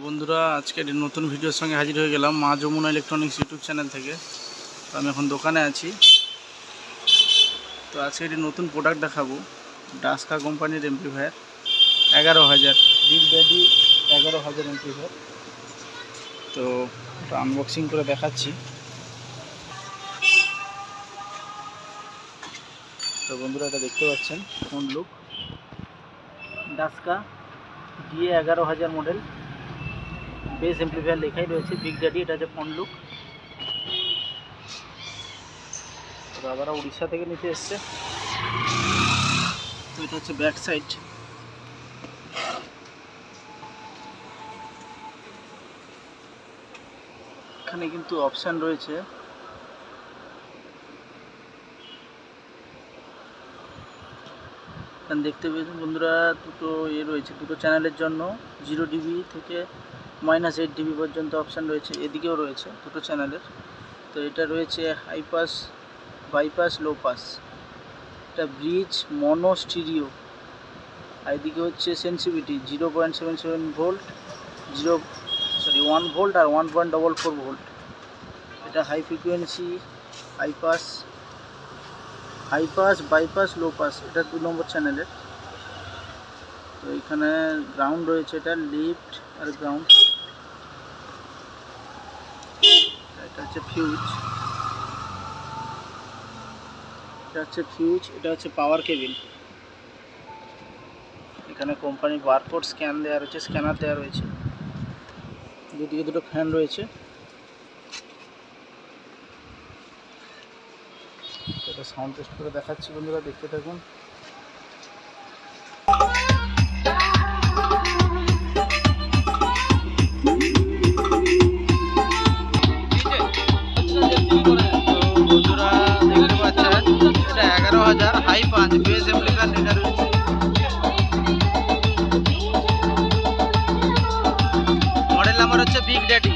বন্ধুরা আজকে নতুন ভিডিওর সঙ্গে হাজির হয়ে গেলাম মা যমুনা ইলেকট্রনিক্স ইউটিউব চ্যানেল থেকে। তো আমি এখন দোকানে আছি। তো আজকে একটি নতুন প্রোডাক্ট দেখাবো, ডাস্কা কোম্পানির এমপ্লিফায়ার 11,000 বিগ ড্যাডি 11,000 এমপ্লিফায়ার। তো এটা আনবক্সিং করে দেখাচ্ছি। তো বন্ধুরা এটা দেখতে পাচ্ছেন ফ্রন্ট লুক, ডাস্কা DA 11,000 মডেল, বেস এমপ্লিফায়ার লেখাই রয়েছে বিগ ড্যাডি। এটা হচ্ছে ফ্রন্ট লুক। দাদারা উড়িষ্যা থেকে নিতে এসছে। তো এটা হচ্ছে ব্যাক সাইড। এখানে কিন্তু অপশান রয়েছে, এখানে দেখতে পেয়েছেন বন্ধুরা দুটো রয়েছে, দুটো চ্যানেলের জন্য 0 dB থেকে -8 dB পর্যন্ত অপশান রয়েছে। এদিকেও রয়েছে দুটো চ্যানেলের। তো এটা রয়েছে high pass, bypass, low pass. এটা ব্রিজ, মনো, স্টিরিও। আর এদিকে হচ্ছে সেন্সিভিটি 0.77 ভোল্ট, 1 ভোল্ট আর 1.44 ভোল্ট। এটা high frequency, high pass, bypass, low pass. এটা 2 নম্বর চ্যানেলের। তো এখানে গ্রাউন্ড রয়েছে, এটা লিফট আর গ্রাউন্ড। এটা হচ্ছে ফিউজ, এটা হচ্ছে পাওয়ার কেবিল। এখানে কোম্পানির বারকোড স্ক্যানার দেওয়া রয়েছে। দুদিকে দুটো ফ্যান রয়েছে। এটা সাউন্ড টেস্ট করে দেখাচ্ছি বন্ধুরা, দেখতে থাকুন। বন্ধুরা দেখতে পাচ্ছেন এটা 11,000 হাই পাঁচ বেস এমপ্লিফায়ার লেখা রয়েছে। মডেল নাম্বার হচ্ছে বিগ ড্যাডি।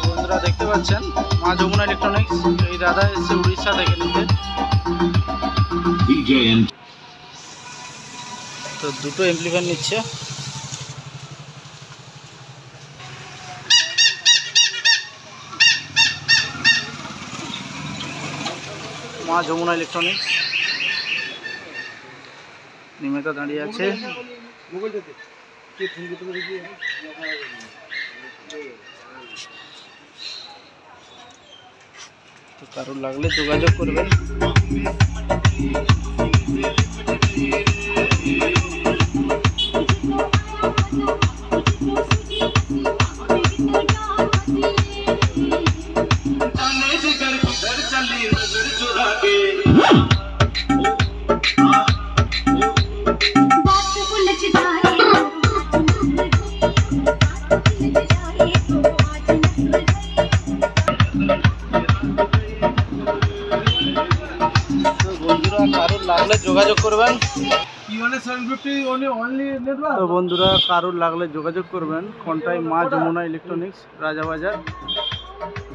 বন্ধুরা দেখতে পাচ্ছেন মা যমুনা ইলেকট্রনিক্স। এই দাদা এসে উড়িষ্যা থেকে নিতে। তো দুটো এমপ্লিফায়ার নিচ্ছে। মা যমুনা ইলেকট্রনিক্স, নিমেতা দাঁড়িয়ে আছে। তো কারোর লাগলে যোগাযোগ করবেন। কারোর লাগলে যোগাযোগ করবেন। তো বন্ধুরা কারোর লাগলে যোগাযোগ করবেন। কন্টাই মা যমুনা ইলেকট্রনিক্স, রাজাবাজার।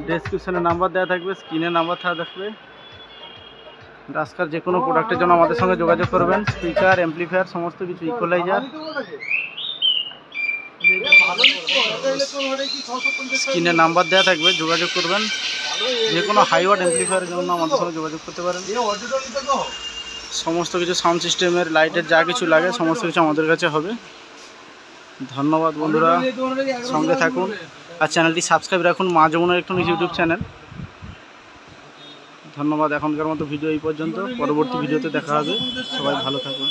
ডেসক্রিপশনে নাম্বার দেওয়া থাকবে, স্ক্রিনে নাম্বার থাকবে। ডাস্কার যে কোনো প্রোডাক্টের জন্য আমাদের সঙ্গে যোগাযোগ করবেন। স্পিকার, এমপ্লিফায়ার, সমস্ত কিছু, ইকুয়ালাইজার। স্ক্রিনে নাম্বার দেওয়া থাকবে, যোগাযোগ করবেন। যে কোনো হাই ওয়াট এমপ্লিফায়ারের জন্য আমাদের সঙ্গে যোগাযোগ করতে পারেন। সমস্ত কিছু সাউন্ড সিস্টেমের, লাইটের যা কিছু লাগে সমস্ত কিছু আমাদের কাছে হবে। ধন্যবাদ বন্ধুরা, সঙ্গে থাকুন আর চ্যানেলটি সাবস্ক্রাইব রাখুন, মা যমুনা ইলেকট্রনিক্স ইউটিউব চ্যানেল। ধন্যবাদ। এখনকার মতো ভিডিও এই পর্যন্ত, পরবর্তী ভিডিওতে দেখা হবে। সবাই ভালো থাকুন।